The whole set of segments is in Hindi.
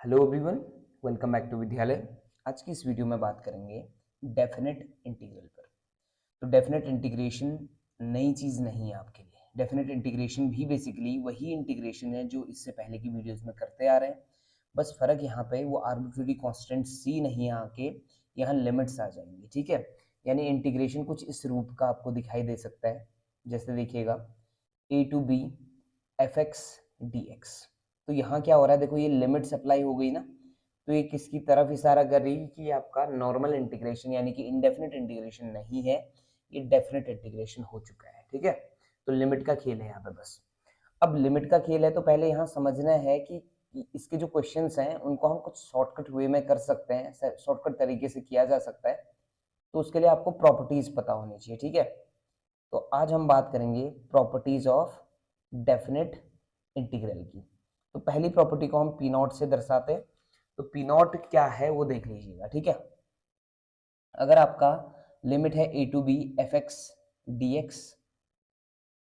Hello everyone, welcome back to Vidyalaya. आज की इस वीडियो में बात करेंगे डेफिनेट इंटीग्रल पर। तो डेफिनेट इंटीग्रेशन नई चीज़ नहीं है आपके लिए। डेफिनेट इंटीग्रेशन भी बेसिकली वही इंटीग्रेशन है जो इससे पहले की वीडियोस में करते आ रहे हैं। बस फ़र्क यहाँ पे वो आर्बिट्रेरी कांस्टेंट सी नहीं आके यहाँ लिमिट्स आ जाएंगी। ठीक है, यानी इंटीग्रेशन कुछ इस रूप का आपको दिखाई दे सकता है। जैसे देखिएगा A to B F x D x. तो यहाँ क्या हो रहा है, देखो ये लिमिट्स अप्लाई हो गई ना, तो ये किसकी तरफ इशारा कर रही है कि आपका नॉर्मल इंटीग्रेशन यानी कि इंडेफिनिट इंटीग्रेशन नहीं है, ये डेफिनेट इंटीग्रेशन हो चुका है। ठीक है, तो लिमिट का खेल है यहाँ पे बस। अब लिमिट का खेल है तो पहले यहाँ समझना है कि इसके जो क्वेश्चंस हैं उनको हम कुछ शॉर्टकट वे में कर सकते हैं, शॉर्टकट तरीके से किया जा सकता है। तो उसके लिए आपको प्रॉपर्टीज पता होनी चाहिए। ठीक है, तो आज हम बात करेंगे प्रॉपर्टीज ऑफ डेफिनेट इंटीग्रल की। तो पहली प्रॉपर्टी को हम पी नॉट से दर्शाते हैं। तो पी नॉट क्या है वो देख लीजिएगा। ठीक है, अगर आपका लिमिट है A to B F x D x,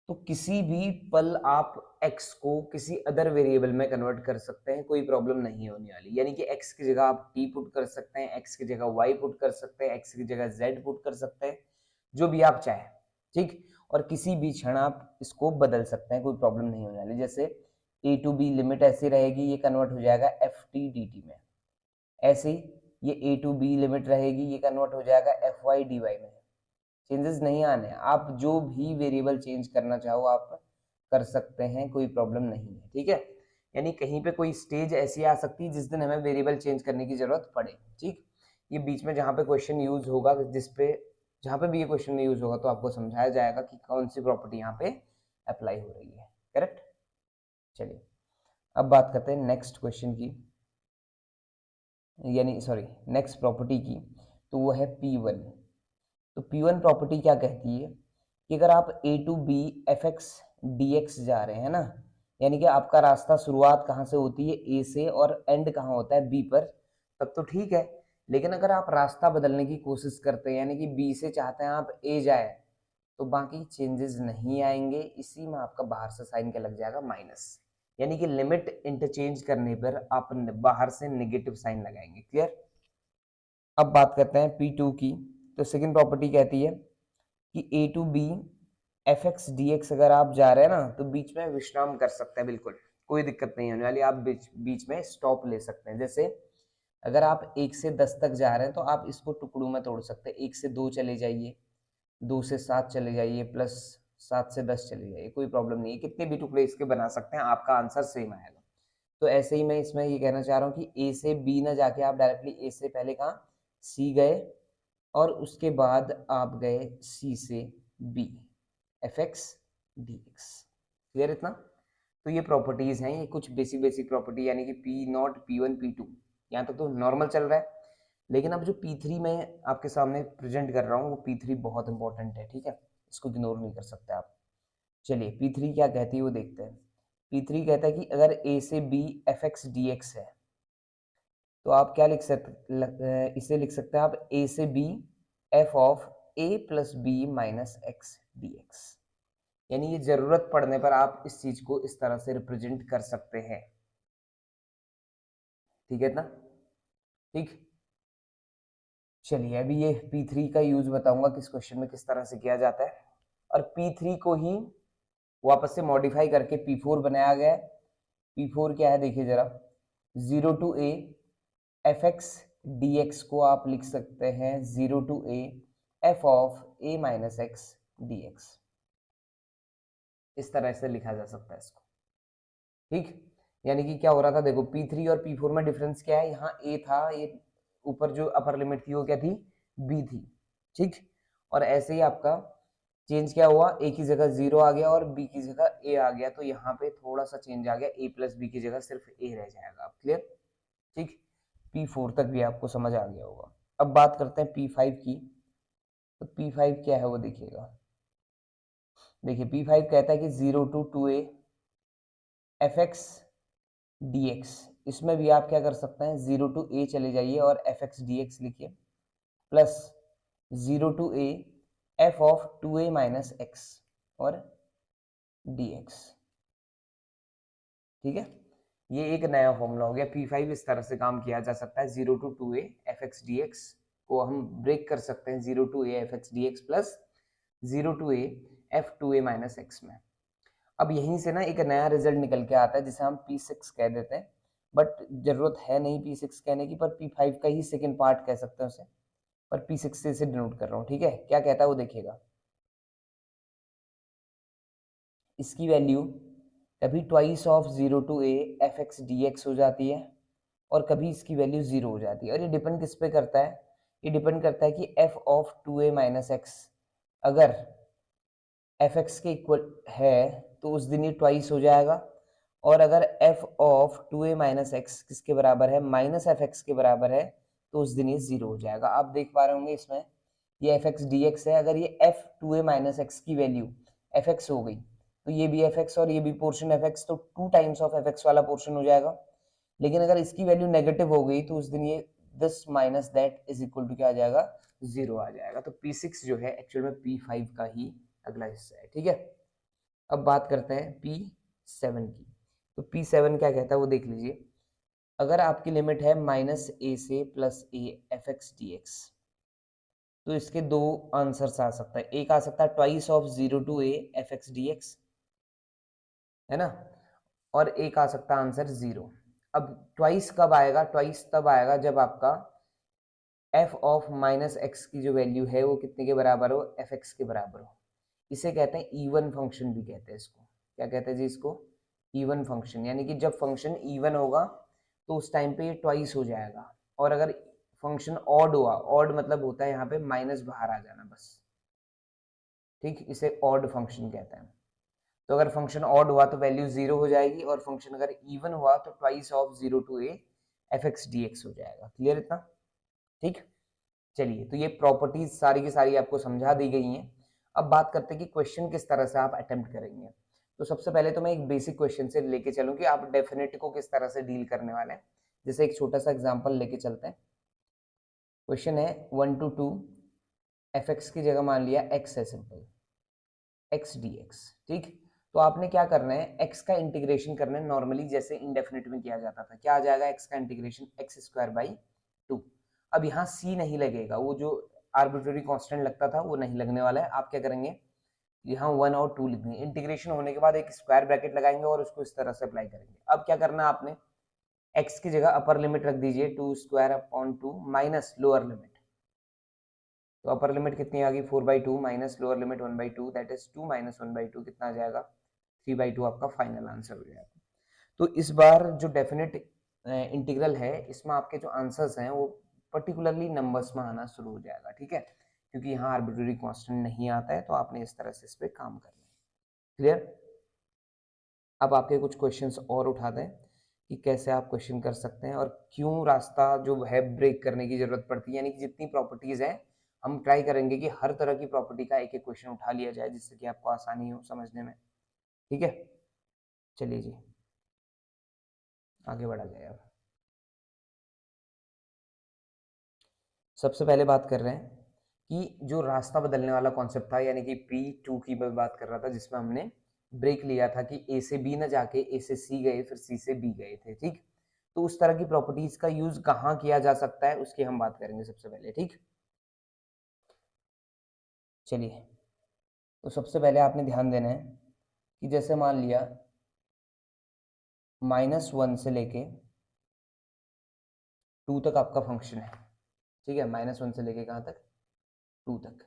तो किसी भी पल आप x को किसी अदर वेरिएबल में कन्वर्ट कर सकते हैं, कोई प्रॉब्लम नहीं होने वाली। यानी कि x की जगह आप t पुट कर सकते हैं, x की जगह y पुट कर सकते हैं, x की जगह z पुट कर सकते हैं, जो भी आप चाहें। ठीक, और किसी भी क्षण आप इसको बदल सकते हैं, कोई प्रॉब्लम नहीं होने वाली। जैसे a टू b लिमिट ऐसी रहेगी, ये कन्वर्ट हो जाएगा एफ टी डी टी में। ऐसे ही ये a टू b लिमिट रहेगी, ये कन्वर्ट हो जाएगा एफ वाई डी वाई में। चेंजेस नहीं आने, आप जो भी वेरिएबल चेंज करना चाहो आप कर सकते हैं, कोई प्रॉब्लम नहीं है। ठीक है, यानी कहीं पे कोई स्टेज ऐसी आ सकती है जिस दिन हमें वेरिएबल चेंज करने की जरूरत पड़े। ठीक, ये बीच में जहाँ पे क्वेश्चन यूज होगा, जहाँ पे भी ये क्वेश्चन यूज होगा तो आपको समझाया जाएगा कि कौन सी प्रॉपर्टी यहाँ पे अप्लाई हो रही है। करेक्ट। चलिए अब बात करते हैं नेक्स्ट क्वेश्चन की, यानी सॉरी नेक्स्ट प्रॉपर्टी की। तो वो है P1। तो P1 प्रॉपर्टी क्या कहती है कि अगर आप A to B F x D X जा रहे हैं ना, यानी कि आपका रास्ता शुरुआत कहाँ से होती है, ए से, और एंड कहाँ होता है, बी पर, तब तो ठीक है। लेकिन अगर आप रास्ता बदलने की कोशिश करते हैं, यानी कि बी से चाहते हैं आप ए जाए, तो बाकी चेंजेस नहीं आएंगे। इसी में आपका बाहर से साइन क्या लग जाएगा, माइनस। यानी कि लिमिट इंटरचेंज करने पर आप बाहर से नेगेटिव साइन लगाएंगे। क्लियर। अब बात करते हैं P2 की। तो सेकंड प्रॉपर्टी कहती है कि A to B F x D X अगर आप जा रहे हैं ना, तो बीच में विश्राम कर सकते हैं, बिल्कुल कोई दिक्कत नहीं होने वाली। आप बीच में स्टॉप ले सकते हैं। जैसे अगर आप 1 से 10 तक जा रहे हैं तो आप इसको टुकड़ों में तोड़ सकते हैं। 1 से 2 चले जाइए, 2 से 7 चले जाइए, प्लस 7 से 10 चले जाइए, कोई प्रॉब्लम नहीं है। कितने भी टुकड़े इसके बना सकते हैं, आपका आंसर सेम आएगा। तो ऐसे ही मैं इसमें ये कहना चाह रहा हूँ कि ए से बी ना जाके आप डायरेक्टली ए से पहले कहाँ, सी गए, और उसके बाद आप गए सी से B, F x D X. Clear इतना। तो ये प्रॉपर्टीज हैं, ये कुछ बेसिक बेसिक प्रॉपर्टी, यानी कि P not P one P two, यहाँ तक तो नॉर्मल चल रहा है। लेकिन अब जो पी थ्री मैं आपके सामने प्रेजेंट कर रहा हूँ, वो पी थ्री बहुत इंपॉर्टेंट है। ठीक है, इसको इग्नोर नहीं कर सकते आप। चलिए पी थ्री क्या कहती है वो देखते हैं। पी थ्री कहता है कि अगर ए से B F x D x है, तो आप क्या लिख सकते, इसे लिख सकते हैं आप ए से B f of a plus b minus x D x. यानी ये जरूरत पड़ने पर आप इस चीज को इस तरह से रिप्रेजेंट कर सकते हैं। ठीक है ना। ठीक, चलिए अभी ये P3 का यूज बताऊंगा किस क्वेश्चन में किस तरह से किया जाता है। और P3 को ही वापस से मॉडिफाई करके P4 बनाया गया है। P4 क्या है देखिए जरा, 0 to a F x D x को आप लिख सकते हैं 0 to a F of a minus x D x. इस तरह से लिखा जा सकता है इसको। ठीक, यानी कि क्या हो रहा था, देखो P3 और P4 में डिफरेंस क्या है, यहाँ A था, ये ऊपर जो अपर लिमिट थी वो क्या थी, B थी। ठीक, और ऐसे ही आपका चेंज क्या हुआ, A की जगह 0 आ गया और B की जगह A आ गया, तो यहाँ पे थोड़ा सा चेंज आ गया, A प्लस बी की जगह सिर्फ A रह जाएगा। आप क्लियर। ठीक, P4 तक भी आपको समझ आ गया होगा। अब बात करते हैं P5 की। तो P5 क्या है वो देखिएगा। देखिए P5 कहता है कि 0 to 2a F x D x. इसमें भी आप क्या कर सकते हैं, 0 to a चले जाइए और एफ एक्स डी एक्स लिखिए, plus 0 to a F of 2a minus x और डी एक्स। ठीक है, ये एक नया फॉर्मूला हो गया P5। इस तरह से काम किया जा सकता है, 0 to 2a fx dx को हम ब्रेक कर सकते हैं 0 to a fx dx plus 0 to a f2a minus x में। अब यहीं से ना एक नया रिजल्ट निकल के आता है जिसे हम P6 कह देते हैं, बट जरूरत है नहीं P6 कहने की, पर P5 का ही सेकेंड पार्ट कह सकते हैं उसे, पर P6 से इसे डिनोट कर रहा हूँ। ठीक है, क्या कहता है वो देखिएगा। इसकी वैल्यू कभी twice of 0 to a fx dx हो जाती है और कभी इसकी वैल्यू 0 हो जाती है। और ये डिपेंड किस पे करता है? ये डिपेंड करता है कि f of 2a minus x अगर fx के इक्वल है तो उस दिन ये ट्वाइस हो जाएगा, और अगर f of 2a minus x किसके बराबर है? माइनस एफ एक्स के बराबर है, तो उस दिन ये 0 हो जाएगा। आप देख पा रहे होंगे इसमें ये fx dx है, अगर ये f 2a माइनस एक्स की वैल्यू fx हो गई तो ये भी fx और ये भी पोर्शन fx, तो 2 टाइम्स ऑफ fx वाला पोर्शन हो जाएगा। लेकिन अगर इसकी वैल्यू नेगेटिव हो गई तो उस दिन ये this minus that is equal to क्या आ जाएगा? 0 आ जाएगा। तो P6 जो है एक्चुअल में P5 का ही अगला हिस्सा है। ठीक है, अब बात करते हैं P7 की। तो P7 क्या कहता है वो देख लीजिए। अगर आपकी लिमिट है माइनस ए से plus A F x D x, तो इसके दो आंसर्स आ सकता है। एक आ सकता है twice of 0 to a F x D x, है ना, और एक आ सकता है आंसर 0। अब ट्वाइस कब आएगा? ट्वाइस तब आएगा जब आपका f ऑफ माइनस एक्स की जो वैल्यू है वो कितने के बराबर हो? एफ एक्स के बराबर हो। इसे कहते हैं इवन फंक्शन भी कहते हैं इसको। क्या कहते हैं जी इसको? Even function. यानी कि जब फंक्शन इवन होगा तो उस टाइम पे ये ट्वाइस हो जाएगा, और अगर फंक्शन ऑड हुआ, ऑड मतलब होता है यहाँ पे माइनस बाहर आ जाना बस, ठीक, इसे ऑड फंक्शन कहते हैं। तो अगर फंक्शन ऑड हुआ तो वैल्यू 0 हो जाएगी, और फंक्शन अगर इवन हुआ तो twice of 0 to a F x D x हो जाएगा। क्लियर इतना? ठीक, चलिए, तो ये प्रॉपर्टीज सारी की सारी आपको समझा दी गई हैं। अब बात करते हैं कि क्वेश्चन किस तरह से आप अटेम्प्ट करेंगे। तो सबसे पहले तो मैं एक बेसिक क्वेश्चन से लेके चलूं कि आप डेफिनेट को किस तरह से डील करने वाले हैं। जैसे एक छोटा सा एग्जांपल लेके चलते हैं। क्वेश्चन है 1 to 2 एफ एक्स की जगह मान लिया x है, सिंपल x dx। ठीक, तो आपने क्या करना है? x का इंटीग्रेशन करना है नॉर्मली जैसे इंडेफिनिट में किया जाता था। क्या आ जाएगा? x का इंटीग्रेशन x स्क्वायर बाई 2। अब यहाँ c नहीं लगेगा, वो जो आर्बिट्रेरी कांस्टेंट लगता था वो नहीं लगने वाला है। आप क्या करेंगे? यहाँ 1 और 2 लिख देंगे। इंटीग्रेशन होने के बाद एक स्क्वायर ब्रैकेट लगाएंगे और उसको इस तरह से अप्लाई करेंगे। अब क्या करना है आपने? x की जगह अपर लिमिट रख दीजिए 2 square upon 2 minus lower limit. तो अपर लिमिट कितनी आ गई? 4/2 minus lower limit 1/2, that is 2 minus 1/2 कितना आ जाएगा? 3/2 आपका फाइनल आंसर हो जाएगा। तो इस बार जो डेफिनेट इंटीग्रल है इसमें आपके जो आंसर्स हैं वो पर्टिकुलरली नंबर्स में आना शुरू हो जाएगा। ठीक है, क्योंकि यहाँ आर्बिट्रेरी कांस्टेंट नहीं आता है, तो आपने इस तरह से इस पर काम करना है। क्लियर? अब आपके कुछ क्वेश्चंस और उठा दें कि कैसे आप क्वेश्चन कर सकते हैं और क्यों रास्ता जो है ब्रेक करने की जरूरत पड़ती है। यानी कि जितनी प्रॉपर्टीज हैं हम ट्राई करेंगे कि हर तरह की प्रॉपर्टी का एक एक क्वेश्चन उठा लिया जाए, जिससे कि आपको आसानी हो समझने में। ठीक है, चलिए जी आगे बढ़ा जाए। अब सबसे पहले बात कर रहे हैं कि जो रास्ता बदलने वाला कॉन्सेप्ट था, यानी कि P2 की मैं बात कर रहा था, जिसमें हमने ब्रेक लिया था कि A से B ना जाके A से C गए फिर C से B गए थे। ठीक, तो उस तरह की प्रॉपर्टीज का यूज कहाँ किया जा सकता है उसकी हम बात करेंगे सबसे पहले। ठीक, चलिए, तो सबसे पहले आपने ध्यान देना है कि जैसे मान लिया -1 से लेके 2 तक आपका फंक्शन है। ठीक है, -1 से लेके कहाँ तक? 2 तक।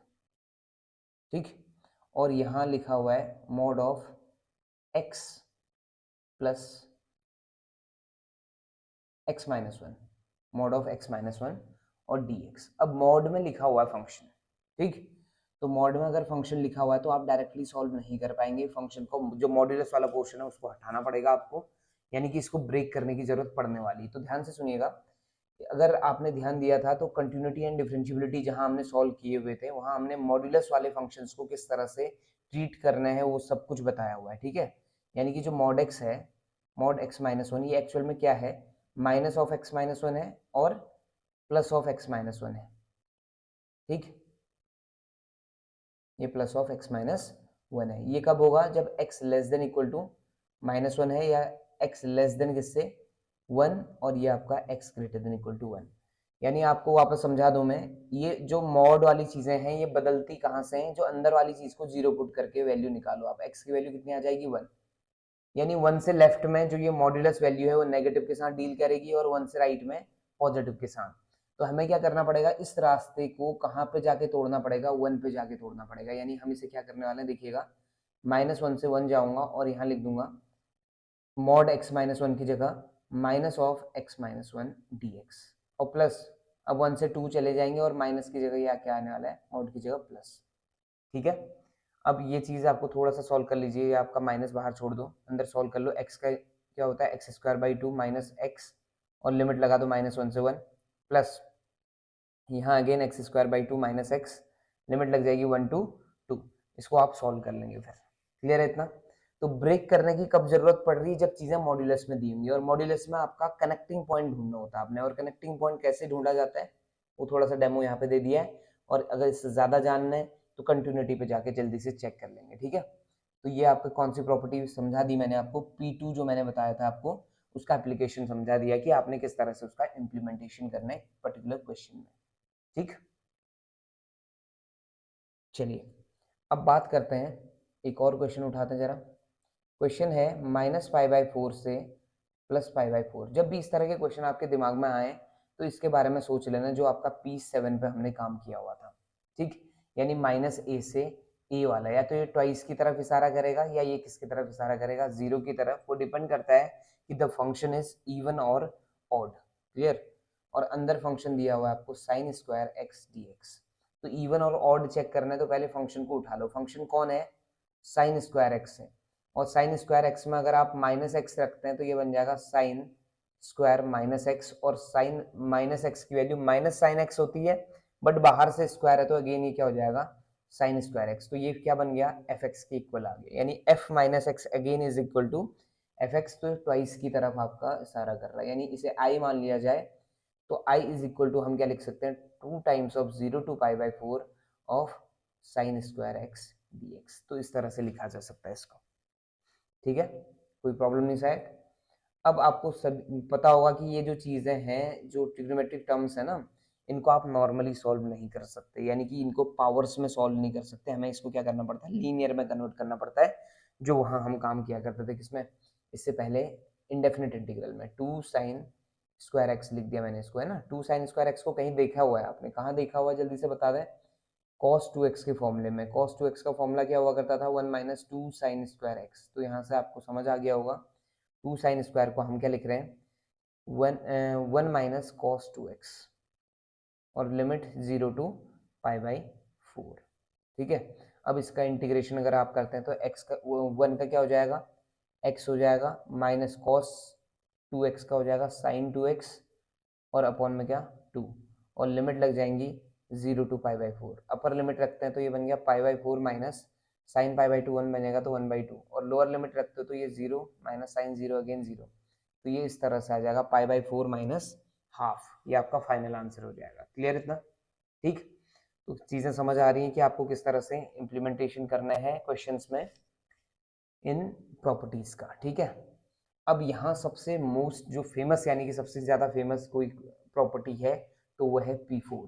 ठीक, और यहाँ लिखा हुआ है mod of x plus x minus 1, mod of x minus 1 और dx। अब मॉड में लिखा हुआ है फंक्शन। ठीक, तो मॉड में अगर फंक्शन लिखा हुआ है तो आप डायरेक्टली सॉल्व नहीं कर पाएंगे। फंक्शन को जो मॉड्यूलस वाला पोर्शन है उसको हटाना पड़ेगा आपको, यानी कि इसको ब्रेक करने की जरूरत पड़ने वाली। तो ध्यान से सुनिएगा, अगर आपने ध्यान दिया था तो कंटिन्यूटी एंड डिफरेंशियबिलिटी जहां हमने सॉल्व किए हुए थे वहां हमने मॉड्यूलस वाले फंक्शंस को किस तरह से ट्रीट करना है वो सब कुछ बताया हुआ है। ठीक है, यानी कि जो मॉड एक्स है, मॉड एक्स माइनस 1, ये एक्चुअल में क्या है? माइनस ऑफ एक्स माइनस 1 है और प्लस ऑफ एक्स माइनस 1 है। ठीक, ये प्लस ऑफ एक्स माइनस 1 है। ये कब होगा? जब x less than equal to -1 है, या x लेस देन किससे? 1 और ये आपका x greater than equal to 1। यानी आपको वापस समझा दूं मैं, ये जो मॉड वाली चीजें हैं ये बदलती कहाँ से हैं, जो अंदर वाली चीज को 0 पुट करके वैल्यू निकालो आप, x की वैल्यू कितनी आ जाएगी 1। यानी 1 से लेफ्ट में जो ये मॉड्यूलस वैल्यू है वो नेगेटिव के साथ डील करेगी और 1 से राइट में पॉजिटिव के साथ। तो हमें क्या करना पड़ेगा, इस रास्ते को कहाँ पे जाके तोड़ना पड़ेगा, 1 पे जाके तोड़ना पड़ेगा। यानी हम इसे क्या करने वाले हैं देखिएगा, -1 से 1 जाऊंगा और यहाँ लिख दूंगा मॉड x-1 की जगह माइनस ऑफ x-1 dx और प्लस, अब 1 से 2 चले जाएंगे और माइनस की जगह यहाँ क्या आने वाला है, मॉड की जगह प्लस। ठीक है, अब ये चीज़ आपको थोड़ा सा सॉल्व कर लीजिए, आपका माइनस बाहर छोड़ दो, अंदर सॉल्व कर लो। x का क्या होता है, x square by 2 minus x और लिमिट लगा दो -1 से 1 प्लस यहाँ again x square by 2 minus x, limit लग जाएगी 1 to 2। इसको आप सॉल्व कर लेंगे फिर। क्लियर है इतना? तो ब्रेक करने की कब जरूरत पड़ रही है, जब चीजें मॉड्यूलस में दी होंगी, और मॉड्यूलस में आपका कनेक्टिंग पॉइंट ढूंढना होता है आपने, और कनेक्टिंग पॉइंट कैसे ढूंढा जाता है वो थोड़ा सा डेमो यहाँ पे दे दिया है, और अगर इससे ज्यादा जानना है तो कंटिन्यूटी पे जाके जल्दी से चेक कर लेंगे। ठीक है, तो ये आपको कौन सी प्रॉपर्टी समझा दी मैंने आपको, P2 जो मैंने बताया था आपको, उसका एप्लीकेशन समझा दिया कि आपने किस तरह से उसका इम्प्लीमेंटेशन करना है पर्टिकुलर क्वेश्चन में। ठीक, चलिए अब बात करते हैं, एक और क्वेश्चन उठाते हैं जरा। क्वेश्चन है -π/4 से +π/4। जब भी इस तरह के क्वेश्चन आपके दिमाग में आए तो इसके बारे में सोच लेना, जो आपका P7 पे हमने काम किया हुआ था। ठीक, यानी -a से a वाला, या तो ये ट्वाइस की तरफ इशारा करेगा या ये किसकी तरफ इशारा करेगा, 0 की तरफ। वो डिपेंड करता है कि द फंक्शन इज इवन और ऑड। क्लियर? और अंदर फंक्शन दिया हुआ है आपको sin स्क्वायर x dx। तो इवन और ऑड चेक करना है तो पहले फंक्शन को उठा लो। फंक्शन कौन है, sin स्क्वायर x है, और sin स्क्वायर x में अगर आप -x रखते हैं तो ये बन जाएगा sin स्क्वायर -x, और sin -x की वैल्यू माइनस sin x होती है, बट बाहर से स्क्वायर है तो अगेन ये क्या हो जाएगा, sin स्क्वायर x। तो ये क्या बन गया, fx के इक्वल आ गया, यानी f minus x again is equal to fx। तो ट्वाइस की तरफ आपका इशारा कर रहा है, यानी इसे i मान लिया जाए तो i इज इक्वल टू हम क्या लिख सकते हैं, 2 times of 0 to π/4 of sin square x dx। तो इस तरह से लिखा जा सकता है इसको। ठीक है, कोई प्रॉब्लम नहीं शायद। अब आपको सब पता होगा कि ये जो चीजें हैं, जो ट्रिग्नोमेट्रिक टर्म्स है ना, इनको आप नॉर्मली सॉल्व नहीं कर सकते, यानी कि इनको पावर्स में सॉल्व नहीं कर सकते, हमें इसको क्या करना पड़ता है, लीनियर में कन्वर्ट करना पड़ता है, जो वहां हम काम किया करते थे किसमें, इससे पहले इंडेफिनिट इंटीग्रल में। 2 sin स्क्वायर एक्स लिख दिया मैंने इसको, है ना। 2 sin स्क्वायर एक्स को कहीं देखा हुआ है आपने, कहाँ देखा हुआ है जल्दी से बता दें, cos 2x के फॉर्मूले में। cos 2x का फॉर्मूला क्या हुआ करता था, 1 - 2 sin स्क्वायर एक्स। तो यहाँ से आपको समझ आ गया होगा, 2 sin स्क्वायर को हम क्या लिख रहे हैं, 1 माइनस cos 2x, और लिमिट 0 to π/4। ठीक है, अब इसका इंटीग्रेशन अगर आप करते हैं तो x का 1 का क्या हो जाएगा, x हो जाएगा, माइनस cos 2x का हो जाएगा sin 2x, और अपॉन में क्या 2, और लिमिट लग जाएंगी 0 to π/4। अपर लिमिट रखते हैं तो ये बन गया π/4 माइनस sin π/2 1 बनेगा तो 1/2, और लोअर लिमिट रखते हो तो ये 0 माइनस sin 0 अगेन 0। तो ये इस तरह से आ जाएगा π/4 माइनस हाफ, ये आपका फाइनल आंसर हो जाएगा। क्लियर इतना? ठीक, तो चीजें समझ आ रही हैं कि आपको किस तरह से इम्प्लीमेंटेशन करना है क्वेश्चंस में इन प्रॉपर्टीज का। ठीक है, अब यहाँ सबसे मोस्ट जो फेमस, यानी कि सबसे ज्यादा फेमस कोई प्रॉपर्टी है तो वो है P4।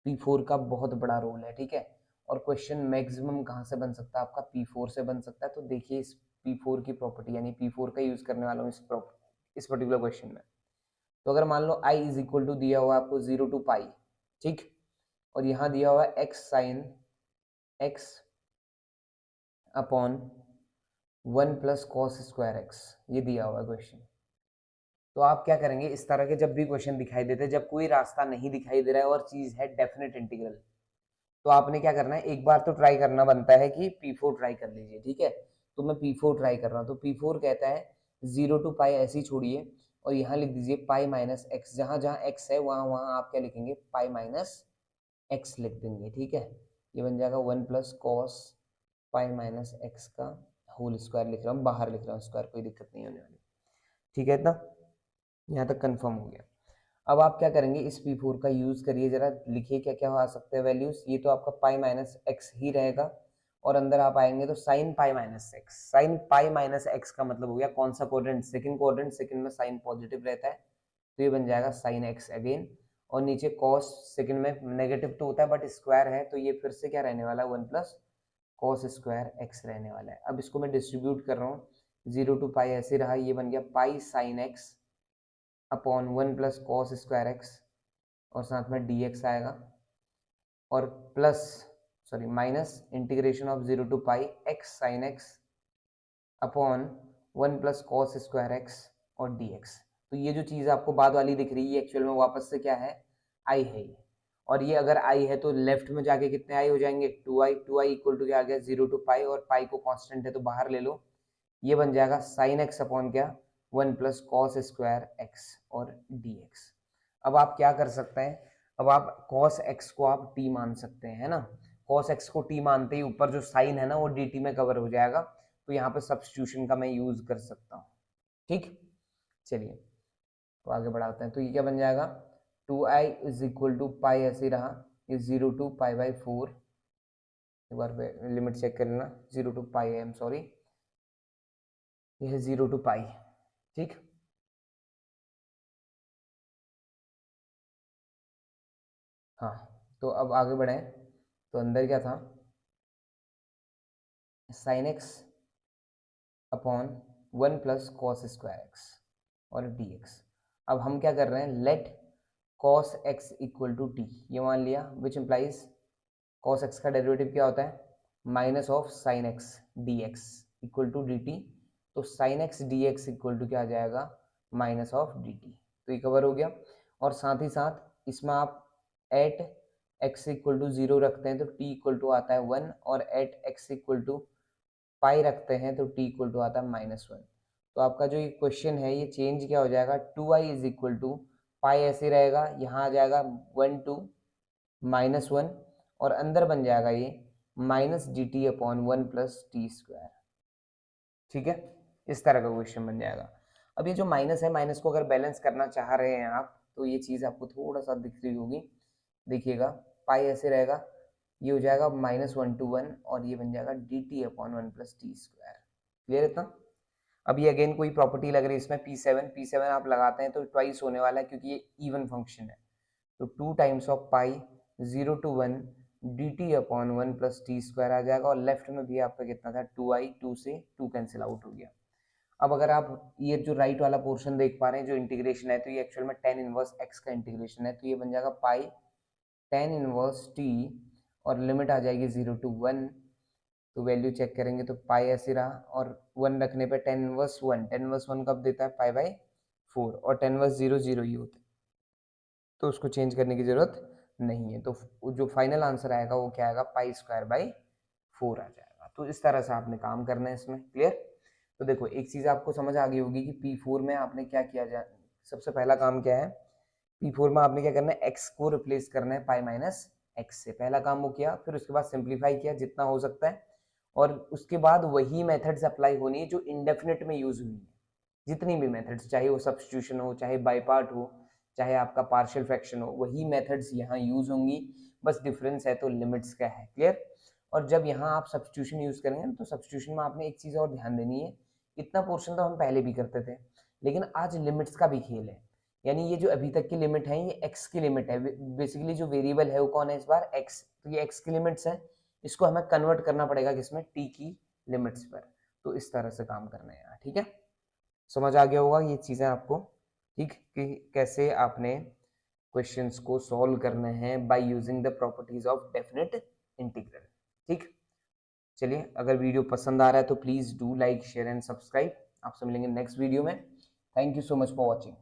P4 का बहुत बड़ा रोल है। ठीक है, और क्वेश्चन मैक्सिमम कहाँ से बन सकता है, आपका P4 से बन सकता है। तो देखिए इस P4 की प्रॉपर्टी, यानी P4 का यूज करने वाला हूँ इस पर्टिकुलर क्वेश्चन में। तो अगर मान लो i इज इक्वल टू दिया हुआ आपको 0 to π, ठीक, और यहाँ दिया हुआ है x sin x upon 1 plus cos square x, ये दिया हुआ है क्वेश्चन। तो आप क्या करेंगे, इस तरह के जब भी क्वेश्चन दिखाई देते हैं, जब कोई रास्ता नहीं दिखाई दे रहा है और चीज है डेफिनेट इंटीग्रल, तो आपने क्या करना है, एक बार तो ट्राई करना बनता है कि P4 ट्राई कर लीजिए। ठीक है, तो मैं P4 ट्राई कर रहा हूँ। तो P4 कहता है 0 to π ऐसे ही छोड़िए, और यहाँ लिख दीजिए पाई माइनस एक्स, जहाँ जहाँ एक्स है वहाँ वहाँ आप क्या लिखेंगे, पाई माइनस एक्स लिख देंगे। ठीक है, ये बन जाएगा 1 plus cos pi minus x का होल स्क्वायर लिख रहा हूँ, बाहर लिख रहा हूँ स्क्वायर, कोई दिक्कत नहीं होने वाली। ठीक है, इतना यहाँ तक कंफर्म हो गया। अब आप क्या करेंगे, इस P4 का यूज करिए, जरा लिखिए क्या क्या आ सकते हैं वैल्यूज। ये तो आपका पाई माइनस एक्स ही रहेगा, और अंदर आप आएंगे तो sine pi minus x. Sine pi minus x का मतलब हो गया कौन सा कोऑर्डिनेट, सेकंड कोऑर्डिनेट, सेकंड में साइन पॉजिटिव रहता है तो ये बन जाएगा साइन एक्स अगेन, और नीचे कॉस सेकंड में नेगेटिव तो होता है बट स्क्वायर है तो ये फिर से क्या रहने वाला है, 1 प्लस कॉस स्क्वायर एक्स रहने वाला है। अब इसको मैं डिस्ट्रीब्यूट कर रहा हूँ, 0 टू पाई ऐसे रहा, ये बन गया pi sine x upon 1 plus cos square x, और साथ में डी एक्स आएगा, और plus sorry minus integration of 0 to pi x sine x upon 1 plus cos square x और डी एक्स। तो ये जो चीज़ आपको बाद वाली दिख रही है एक्चुअल में वापस से क्या है, आई है ये, और ये अगर आई है तो लेफ्ट में जाके कितने आई हो जाएंगे, 2i। 2i इक्वल टू क्या आ गया, 0 टू पाई, और पाई को कांस्टेंट है तो बाहर ले लो, ये बन जाएगा साइन एक्स अपॉन क्या, 1 प्लस कॉस स्क्वायर एक्स और डी एक्स। अब आप क्या कर सकते हैं, अब आप cos x को आप t मान सकते हैं, है ना। cos x को t मानते ही ऊपर जो साइन है ना वो dt में कवर हो जाएगा, तो यहाँ पे सब्स्टिट्यूशन का मैं यूज कर सकता हूँ। ठीक, चलिए तो आगे बढ़ाते हैं। तो ये क्या बन जाएगा, 2i इज इक्वल टू पाई ऐसे रहा, ये 0 टू पाई बाई 4, एक बार लिमिट चेक कर लेना, 0 to pi I am sorry, ये है 0 टू पाई। ठीक, हाँ तो अब आगे बढ़े, तो अंदर क्या था, sine x upon 1 plus cos square x और डी एक्स। अब हम क्या कर रहे हैं, let cos X equal to T, ये मान लिया, विच इम्प्लाइज कॉस एक्स का डेरिवेटिव क्या होता है, minus of sine X D X equal to D T, तो sine X D X equal to क्या आ जाएगा, माइनस ऑफ डी टी। तो ये कवर हो गया, और साथ ही साथ इसमें आप एट एक्स इक्वल टू 0 रखते हैं तो टी इक्वल टू आता है 1, और एट एक्स इक्वल टू पाई रखते हैं तो टी इक्वल टू आता है -1। तो आपका जो ये क्वेश्चन है ये चेंज क्या हो जाएगा, 2i इज इक्वल टू पाई ऐसे रहेगा, यहाँ आ जाएगा 1 टू -1, और अंदर बन जाएगा ये minus D T upon 1 plus T square. ठीक है, इस तरह का क्वेश्चन बन जाएगा। अब ये जो माइनस है, माइनस को अगर बैलेंस करना चाह रहे हैं आप तो ये चीज़ आपको थोड़ा सा दिख रही होगी, देखिएगा पाई ऐसे रहेगा, ये हो जाएगा -1 to 1, और ये बन जाएगा D T upon 1 plus T square. Clear इतना। अब ये अगेन कोई प्रॉपर्टी लग रही है इसमें, P7 आप लगाते हैं तो ट्वाइस होने वाला है क्योंकि ये इवन फंक्शन है, तो 2 times of pi 0 to 1 D T upon 1 plus T square आ जाएगा, और लेफ्ट में भी आपका कितना था 2i, 2 से 2 कैंसिल आउट हो गया। अब अगर आप ये जो राइट वाला पोर्शन देख पा रहे हैं जो इंटीग्रेशन है, तो ये एक्चुअल में tan इनवर्स x का इंटीग्रेशन है, तो ये बन जाएगा पाई tan इनवर्स t, और लिमिट आ जाएगी 0 टू 1, तो वैल्यू चेक करेंगे तो पाई ऐसे रहा, और 1 रखने पे tan इनवर्स 1, tan इनवर्स 1 कब देता है, पाई बाई 4, और tan इनवर्स 0 0 ही होता है, तो उसको चेंज करने की जरूरत नहीं है। तो जो फाइनल आंसर आएगा वो क्या आएगा, पाई स्क्वायर बाई 4 आ जाएगा। तो इस तरह से आपने काम करना है इसमें। क्लियर। तो देखो एक चीज़ आपको समझ आ गई होगी कि P4 में आपने क्या किया जाए, सबसे पहला काम क्या है, P4 में आपने क्या करना है, x को रिप्लेस करना है पाई माइनस एक्स से, पहला काम वो किया, फिर उसके बाद सिंप्लीफाई किया जितना हो सकता है, और उसके बाद वही मेथड्स अप्लाई होनी है जो इंडेफिनिट में यूज हुई है, जितनी भी मेथड्स, चाहे वो सब्स्टिट्यूशन हो, चाहे बाय पार्ट हो, चाहे आपका पार्शियल फ्रैक्शन हो, वही मेथड्स यहाँ यूज होंगी, बस डिफरेंस है तो लिमिट्स का है। क्लियर। और जब यहाँ आप सब्स्टिट्यूशन यूज करेंगे तो सब्स्टिट्यूशन में आपने एक चीज़ और ध्यान देनी है, इतना पोर्शन तो हम पहले भी करते थे, लेकिन आज लिमिट्स का भी खेल है, यानी ये जो अभी तक की लिमिट है ये x की लिमिट है, बेसिकली जो वेरिएबल है वो कौन है इस बार, x, तो ये x की लिमिट्स है, इसको हमें कन्वर्ट करना पड़ेगा किसमें, t की लिमिट्स पर। तो इस तरह से काम करना है यहाँ। ठीक है, समझ आ गया होगा ये चीज़ें आपको, ठीक, कि कैसे आपने क्वेश्चंस को सॉल्व करने हैं by using the properties of definite integral. ठीक, चलिए अगर वीडियो पसंद आ रहा है तो please do like share and subscribe. आपसे मिलेंगे नेक्स्ट वीडियो में। Thank you so much for watching.